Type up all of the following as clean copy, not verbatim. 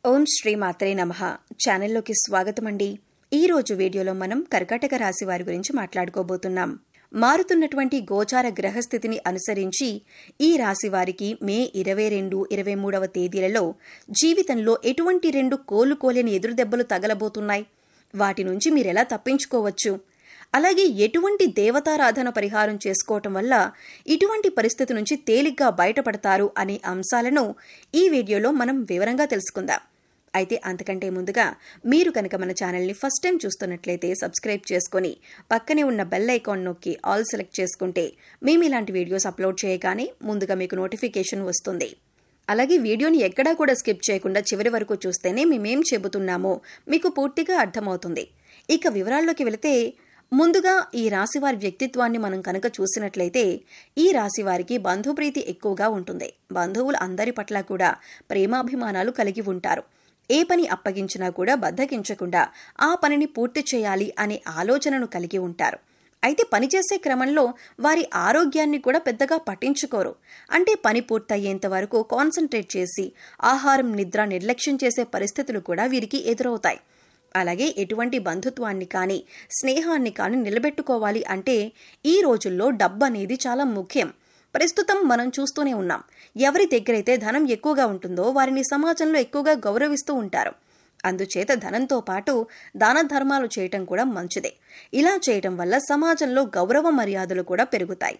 ఓం శ్రీ మాత్రే నమః. ఛానల్లోకి స్వాగతం అండి. ఈ రోజు వీడియోలో మనం కర్కాటక రాశి వారి గురించి మాట్లాడుకోబోతున్నాం. మారుతున్నటువంటి గోచార గ్రహస్థితిని అనుసరించి ఈ రాశి వారికి మే 22, 23వ తేదీలలో జీవితంలో ఎటువంటి రెండు కోలుకోలేని ఎదురుదెబ్బలు తగలబోతున్నాయి, వాటి నుంచి మీరెలా తప్పించుకోవచ్చు, అలాగే ఎటువంటి దేవతారాధన పరిహారం చేసుకోవటం వల్ల ఇటువంటి పరిస్థితి నుంచి తేలిగ్గా బయటపడతారు అనే అంశాలను ఈ వీడియోలో మనం వివరంగా తెలుసుకుందాం. అయితే అంతకంటే ముందుగా మీరు కనుక మన ఛానల్ని ఫస్ట్ టైం చూస్తున్నట్లయితే సబ్స్క్రైబ్ చేసుకుని పక్కనే ఉన్న బెల్ ఐకాన్ నొక్కి ఆల్ సెలెక్ట్ చేసుకుంటే మేము ఇలాంటి వీడియోస్ అప్లోడ్ చేయగానే ముందుగా మీకు నోటిఫికేషన్ వస్తుంది. అలాగే వీడియోని ఎక్కడా కూడా స్కిప్ చేయకుండా చివరి వరకు చూస్తేనే మేమేం చెబుతున్నామో మీకు పూర్తిగా అర్థమవుతుంది. ఇక వివరాల్లోకి వెళితే ముందుగా ఈ రాశివారి వ్యక్తిత్వాన్ని మనం కనుక చూసినట్లయితే ఈ రాశివారికి బంధుప్రీతి ఎక్కువగా ఉంటుంది. బంధువులు అందరి పట్ల కూడా ప్రేమాభిమానాలు కలిగి ఉంటారు. ఏ పని అప్పగించినా కూడా బద్దకించకుండా ఆ పనిని పూర్తి చేయాలి అనే ఆలోచనను కలిగి ఉంటారు. అయితే పనిచేసే క్రమంలో వారి ఆరోగ్యాన్ని కూడా పెద్దగా పట్టించుకోరు. అంటే పని పూర్తయ్యేంత వరకు కాన్సన్ట్రేట్ చేసి ఆహారం, నిద్ర నిర్లక్ష్యం చేసే పరిస్థితులు కూడా వీరికి ఎదురవుతాయి. అలాగే ఎటువంటి బంధుత్వాన్ని కానీ స్నేహాన్ని కానీ నిలబెట్టుకోవాలి అంటే ఈ రోజుల్లో డబ్బు అనేది చాలా ముఖ్యం. ప్రస్తుతం మనం చూస్తూనే ఉన్నాం. ఎవరి దగ్గరైతే ధనం ఎక్కువగా ఉంటుందో వారిని సమాజంలో ఎక్కువగా గౌరవిస్తూ ఉంటారు. అందుచేత ధనంతో పాటు దాన ధర్మాలు చేయటం కూడా మంచిదే. ఇలా చేయటం వల్ల సమాజంలో గౌరవ మర్యాదలు కూడా పెరుగుతాయి.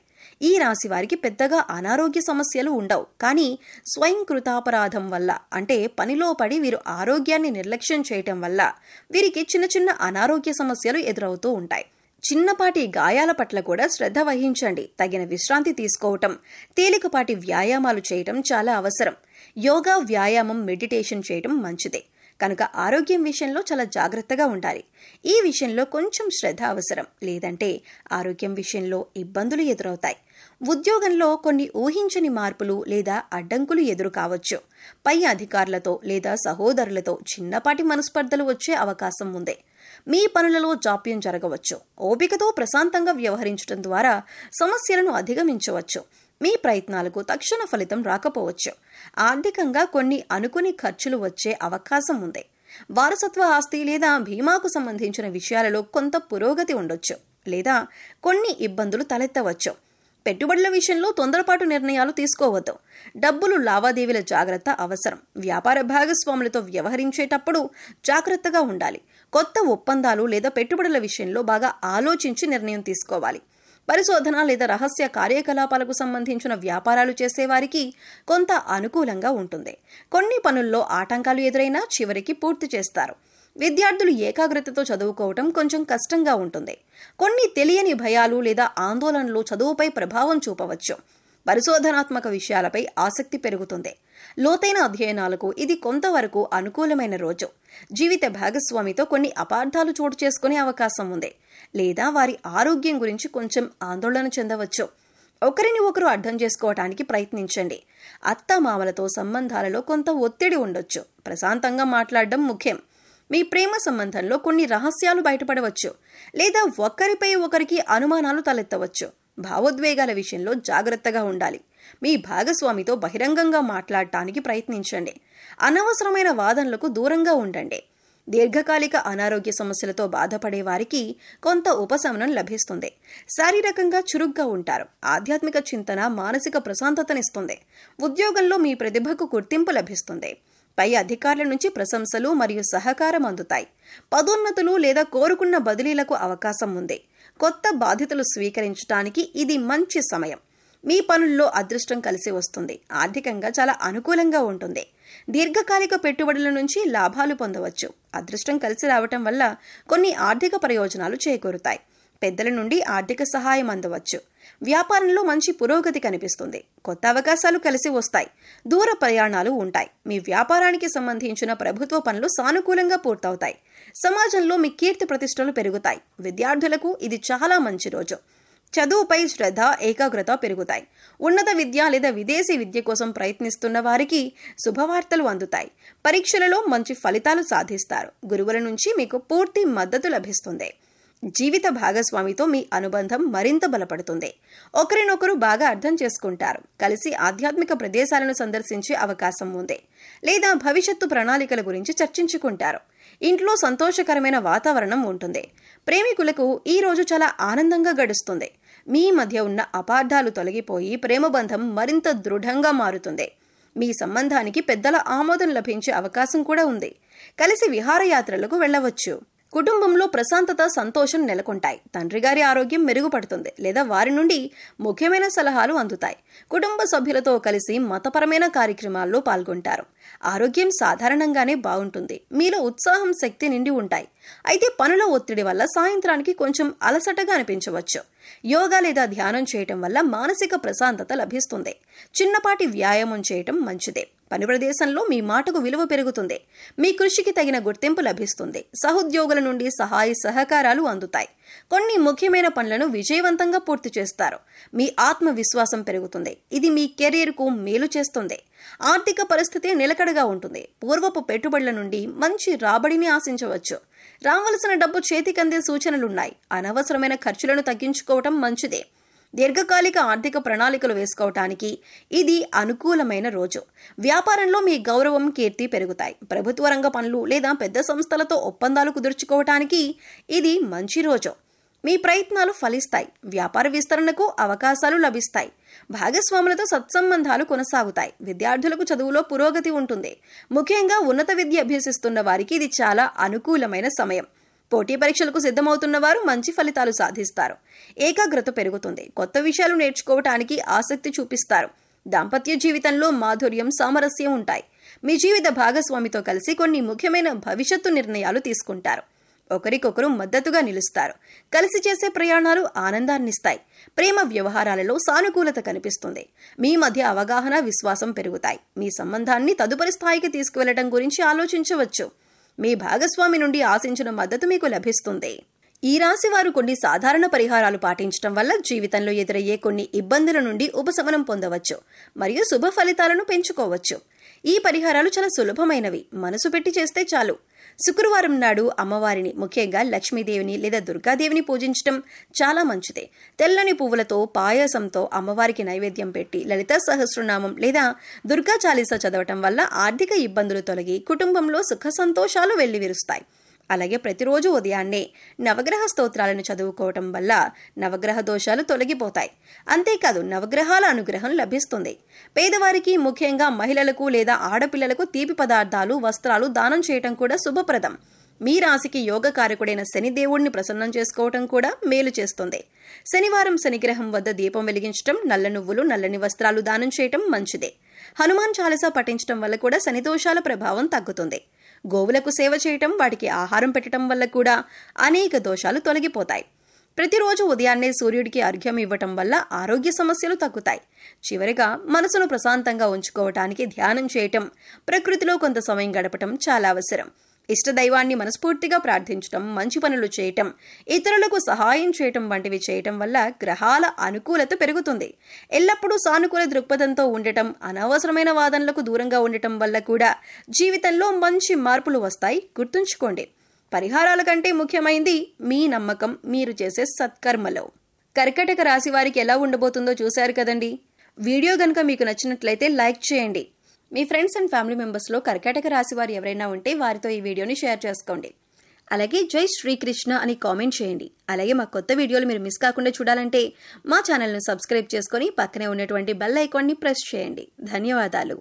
ఈ రాశి వారికి పెద్దగా అనారోగ్య సమస్యలు ఉండవు. కానీ స్వయం కృతాపరాధం వల్ల, అంటే పనిలో పడి వీరు ఆరోగ్యాన్ని నిర్లక్ష్యం చేయటం వల్ల వీరికి చిన్న చిన్న అనారోగ్య సమస్యలు ఎదురవుతూ ఉంటాయి. చిన్నపాటి గాయాల పట్ల కూడా శ్రద్ధ వహించండి. తగిన విశ్రాంతి తీసుకోవటం, తేలికపాటి వ్యాయామాలు చేయటం చాలా అవసరం. యోగా, వ్యాయామం, మెడిటేషన్ చేయటం మంచిదే. కనుక ఆరోగ్యం విషయంలో చాలా జాగ్రత్తగా ఉండాలి. ఈ విషయంలో కొంచెం శ్రద్ధ అవసరం, లేదంటే ఆరోగ్యం విషయంలో ఇబ్బందులు ఎదురవుతాయి. ఉద్యోగంలో కొన్ని ఊహించని మార్పులు లేదా అడ్డంకులు ఎదురు కావచ్చు. పై అధికారులతో లేదా సహోదరులతో చిన్నపాటి మనస్పర్ధలు వచ్చే అవకాశం ఉంది. మీ పనులలో జాప్యం జరగవచ్చు. ఓపికతో ప్రశాంతంగా వ్యవహరించడం ద్వారా సమస్యలను అధిగమించవచ్చు. మీ ప్రయత్నాలకు తక్షణ ఫలితం రాకపోవచ్చు. ఆర్థికంగా కొన్ని అనుకుని ఖర్చులు వచ్చే అవకాశం ఉంది. వారసత్వ ఆస్తి లేదా బీమాకు సంబంధించిన విషయాలలో కొంత పురోగతి ఉండొచ్చు, లేదా కొన్ని ఇబ్బందులు తలెత్తవచ్చు. పెట్టుబడుల విషయంలో తొందరపాటు నిర్ణయాలు తీసుకోవద్దు. డబ్బులు లావాదేవీల జాగ్రత్త అవసరం. వ్యాపార భాగస్వాములతో వ్యవహరించేటప్పుడు జాగ్రత్తగా ఉండాలి. కొత్త ఒప్పందాలు లేదా పెట్టుబడుల విషయంలో బాగా ఆలోచించి నిర్ణయం తీసుకోవాలి. పరిశోధన లేదా రహస్య కార్యకలాపాలకు సంబంధించిన వ్యాపారాలు చేసేవారికి కొంత అనుకూలంగా ఉంటుంది. కొన్ని పనుల్లో ఆటంకాలు ఎదురైనా చివరికి పూర్తి చేస్తారు. విద్యార్థులు ఏకాగ్రతతో చదువుకోవటం కొంచెం కష్టంగా ఉంటుంది. కొన్ని తెలియని భయాలు లేదా ఆందోళనలు చదువుపై ప్రభావం చూపవచ్చు. పరిశోధనాత్మక విషయాలపై ఆసక్తి పెరుగుతుంది. లోతైన అధ్యయనాలకు ఇది కొంతవరకు అనుకూలమైన రోజు. జీవిత భాగస్వామితో కొన్ని అపార్థాలు చోటు చేసుకునే అవకాశం ఉంది, లేదా వారి ఆరోగ్యం గురించి కొంచెం ఆందోళన చెందవచ్చు. ఒకరిని ఒకరు అర్థం చేసుకోవటానికి ప్రయత్నించండి. అత్తామామలతో సంబంధాలలో కొంత ఒత్తిడి ఉండొచ్చు. ప్రశాంతంగా మాట్లాడడం ముఖ్యం. మీ ప్రేమ సంబంధంలో కొన్ని రహస్యాలు బయటపడవచ్చు, లేదా ఒకరిపై ఒకరికి అనుమానాలు తలెత్తవచ్చు. భావోద్వేగాల విషయంలో జాగ్రత్తగా ఉండాలి. మీ భాగస్వామితో బహిరంగంగా మాట్లాడటానికి ప్రయత్నించండి. అనవసరమైన వాదనలకు దూరంగా ఉండండి. దీర్ఘకాలిక అనారోగ్య సమస్యలతో బాధపడే వారికి కొంత ఉపశమనం లభిస్తుంది. శారీరకంగా చురుగ్గా ఉంటారు. ఆధ్యాత్మిక చింతన మానసిక ప్రశాంతతనిస్తుంది. ఉద్యోగంలో మీ ప్రతిభకు గుర్తింపు లభిస్తుంది. పై అధికారుల నుంచి ప్రశంసలు మరియు సహకారం అందుతాయి. పదోన్నతులు లేదా కోరుకున్న బదిలీలకు అవకాశం ఉంది. కొత్త బాధ్యతలు స్వీకరించడానికి ఇది మంచి సమయం. మీ పనుల్లో అదృష్టం కలిసి వస్తుంది. ఆర్థికంగా చాలా అనుకూలంగా ఉంటుంది. దీర్ఘకాలిక పెట్టుబడుల నుంచి లాభాలు పొందవచ్చు. అదృష్టం కలిసి రావటం వల్ల కొన్ని ఆర్థిక ప్రయోజనాలు చేకూరుతాయి. పెద్దల నుండి ఆర్థిక సహాయం అందవచ్చు. వ్యాపారంలో మంచి పురోగతి కనిపిస్తుంది. కొత్త అవకాశాలు కలిసి వస్తాయి. దూర ప్రయాణాలు ఉంటాయి. మీ వ్యాపారానికి సంబంధించిన ప్రభుత్వ పనులు సానుకూలంగా పూర్తవుతాయి. సమాజంలో మీ కీర్తి ప్రతిష్టలు పెరుగుతాయి. విద్యార్థులకు ఇది చాలా మంచి రోజు. చదువుపై శ్రద్ధ, ఏకాగ్రత పెరుగుతాయి. ఉన్నత విద్య లేదా విదేశీ విద్య కోసం ప్రయత్నిస్తున్న వారికి శుభవార్తలు అందుతాయి. పరీక్షలలో మంచి ఫలితాలు సాధిస్తారు. గురువుల నుంచి మీకు పూర్తి మద్దతు లభిస్తుంది. జీవిత భాగస్వామితో మీ అనుబంధం మరింత బలపడుతుంది. ఒకరినొకరు బాగా అర్థం చేసుకుంటారు. కలిసి ఆధ్యాత్మిక ప్రదేశాలను సందర్శించే అవకాశం ఉంది, లేదా భవిష్యత్తు ప్రణాళికల గురించి చర్చించుకుంటారు. ఇంట్లో సంతోషకరమైన వాతావరణం ఉంటుంది. ప్రేమికులకు ఈ రోజు చాలా ఆనందంగా గడుస్తుంది. మీ మధ్య ఉన్న అపార్థాలు తొలగిపోయి ప్రేమబంధం మరింత దృఢంగా మారుతుంది. మీ సంబంధానికి పెద్దల ఆమోదం లభించే అవకాశం కూడా ఉంది. కలిసి విహారయాత్రలకు వెళ్లవచ్చు. కుటుంబంలో ప్రశాంతత, సంతోషం నెలకొంటాయి. తండ్రి గారి ఆరోగ్యం మెరుగుపడుతుంది, లేదా వారి నుండి ముఖ్యమైన సలహాలు అందుతాయి. కుటుంబ సభ్యులతో కలిసి మతపరమైన కార్యక్రమాల్లో పాల్గొంటారు. ఆరోగ్యం సాధారణంగానే బాగుంటుంది. మీలో ఉత్సాహం, శక్తి నిండి ఉంటాయి. అయితే పనుల ఒత్తిడి వల్ల సాయంత్రానికి కొంచెం అలసటగా అనిపించవచ్చు. యోగా లేదా ధ్యానం చేయటం వల్ల మానసిక ప్రశాంతత లభిస్తుంది. చిన్నపాటి వ్యాయామం చేయటం మంచిదే. పని ప్రదేశంలో మీ మాటకు విలువ పెరుగుతుంది. మీ కృషికి తగిన గుర్తింపు లభిస్తుంది. సహోద్యోగుల నుండి సహాయ సహకారాలు అందుతాయి. కొన్ని ముఖ్యమైన పనులను విజయవంతంగా పూర్తి చేస్తారు. మీ ఆత్మవిశ్వాసం పెరుగుతుంది. ఇది మీ కెరీర్కు మేలు చేస్తుంది. ఆర్థిక పరిస్థితి నిలకడగా ఉంటుంది. పూర్వపు పెట్టుబడుల నుండి మంచి రాబడిని ఆశించవచ్చు. రావలసిన డబ్బు చేతికందే సూచనలున్నాయి. అనవసరమైన ఖర్చులను తగ్గించుకోవటం మంచిదే. దీర్ఘకాలిక ఆర్థిక ప్రణాళికలు వేసుకోవటానికి ఇది అనుకూలమైన రోజు. వ్యాపారంలో మీ గౌరవం, కీర్తి పెరుగుతాయి. ప్రభుత్వ రంగ పనులు లేదా పెద్ద సంస్థలతో ఒప్పందాలు కుదుర్చుకోవటానికి ఇది మంచి రోజు. మీ ప్రయత్నాలు ఫలిస్తాయి. వ్యాపార విస్తరణకు అవకాశాలు లభిస్తాయి. భాగస్వాములతో సత్సంబంధాలు కొనసాగుతాయి. విద్యార్థులకు చదువులో పురోగతి ఉంటుంది. ముఖ్యంగా ఉన్నత విద్య అభ్యసిస్తున్న వారికి ఇది చాలా అనుకూలమైన సమయం. పోటీ పరీక్షలకు సిద్ధమవుతున్న వారు మంచి ఫలితాలు సాధిస్తారు. ఏకాగ్రత పెరుగుతుంది. కొత్త విషయాలు నేర్చుకోవటానికి ఆసక్తి చూపిస్తారు. దాంపత్య జీవితంలో మాధుర్యం, సామరస్యం ఉంటాయి. మీ జీవిత భాగస్వామితో కలిసి కొన్ని ముఖ్యమైన భవిష్యత్తు నిర్ణయాలు తీసుకుంటారు. ఒకరికొకరు మద్దతుగా నిలుస్తారు. కలిసి చేసే ప్రయాణాలు ఆనందాన్నిస్తాయి. ప్రేమ వ్యవహారాలలో సానుకూలత కనిపిస్తుంది. మీ మధ్య అవగాహన, విశ్వాసం పెరుగుతాయి. మీ సంబంధాన్ని తదుపరి స్థాయికి తీసుకువెళ్లడం గురించి ఆలోచించవచ్చు. మీ భాగస్వామి నుండి ఆశించిన మద్దతు మీకు లభిస్తుంది. ఈ రాశి వారు కొన్ని సాధారణ పరిహారాలు పాటించడం వల్ల జీవితంలో ఎదురయ్యే కొన్ని ఇబ్బందుల నుండి ఉపశమనం పొందవచ్చు మరియు శుభ ఫలితాలను పెంచుకోవచ్చు. ఈ పరిహారాలు చాలా సులభమైనవి. మనసు పెట్టి చేస్తే చాలు. శుక్రవారం నాడు అమ్మవారిని, ముఖ్యంగా లక్ష్మీదేవిని లేదా దుర్గాదేవిని పూజించడం చాలా మంచిది. తెల్లని పువ్వులతో, పాయసంతో అమ్మవారికి నైవేద్యం పెట్టి లలితా సహస్రనామం లేదా దుర్గా చాలీసా చదవటం వల్ల ఆర్థిక ఇబ్బందులు తొలగి కుటుంబంలో సుఖ సంతోషాలు వెల్లివిరుస్తాయి. అలాగే ప్రతిరోజు ఉదయాన్నే నవగ్రహ స్తోత్రాలను చదువుకోవటం వల్ల నవగ్రహ దోషాలు తొలగిపోతాయి. అంతేకాదు నవగ్రహాల అనుగ్రహం లభిస్తుంది. పేదవారికి, ముఖ్యంగా మహిళలకు లేదా ఆడపిల్లలకు తీపి పదార్థాలు, వస్త్రాలు దానం చేయటం కూడా శుభప్రదం. మీ రాశికి యోగకారకుడైన శనిదేవుడిని ప్రసన్నం చేసుకోవటం కూడా మేలు చేస్తుంది. శనివారం శనిగ్రహం వద్ద దీపం వెలిగించటం, నల్ల నువ్వులు, నల్లని వస్త్రాలు దానం చేయటం మంచిదే. హనుమాన్ చాలీసా పఠించటం వల్ల కూడా శని దోషాల ప్రభావం తగ్గుతుంది. గోవులకు సేవ చేయటం, వాటికి ఆహారం పెట్టడం వల్ల కూడా అనేక దోషాలు తొలగిపోతాయి. ప్రతిరోజు ఉదయాన్నే సూర్యుడికి అర్ఘ్యం ఇవ్వటం వల్ల ఆరోగ్య సమస్యలు తగ్గుతాయి. చివరిగా మనసును ప్రశాంతంగా ఉంచుకోవటానికి ధ్యానం చేయటం, ప్రకృతిలో కొంత సమయం గడపటం చాలా అవసరం. ఇష్టదైవాన్ని మనస్ఫూర్తిగా ప్రార్థించటం, మంచి పనులు చేయటం, ఇతరులకు సహాయం చేయటం వంటివి చేయటం వల్ల గ్రహాల అనుకూలత పెరుగుతుంది. ఎల్లప్పుడూ సానుకూల దృక్పథంతో ఉండటం, అనవసరమైన వాదనలకు దూరంగా ఉండటం వల్ల కూడా జీవితంలో మంచి మార్పులు వస్తాయి. గుర్తుంచుకోండి, పరిహారాల కంటే ముఖ్యమైంది మీ నమ్మకం, మీరు చేసే సత్కర్మలో. కర్కాటక రాశి వారికి ఎలా ఉండబోతుందో చూశారు కదండి. వీడియో గనుక మీకు నచ్చినట్లయితే లైక్ చేయండి. మీ ఫ్రెండ్స్ అండ్ ఫ్యామిలీ మెంబర్స్లో కర్కాటక రాశి వారు ఎవరైనా ఉంటే వారితో ఈ వీడియోని షేర్ చేసుకోండి. అలాగే జై శ్రీకృష్ణ అని కామెంట్ చేయండి. అలాగే మా కొత్త వీడియోలు మీరు మిస్ కాకుండా చూడాలంటే మా ఛానల్ను సబ్స్క్రైబ్ చేసుకొని పక్కనే ఉన్నటువంటి బెల్ ఐకాన్ని ప్రెస్ చేయండి. ధన్యవాదాలు.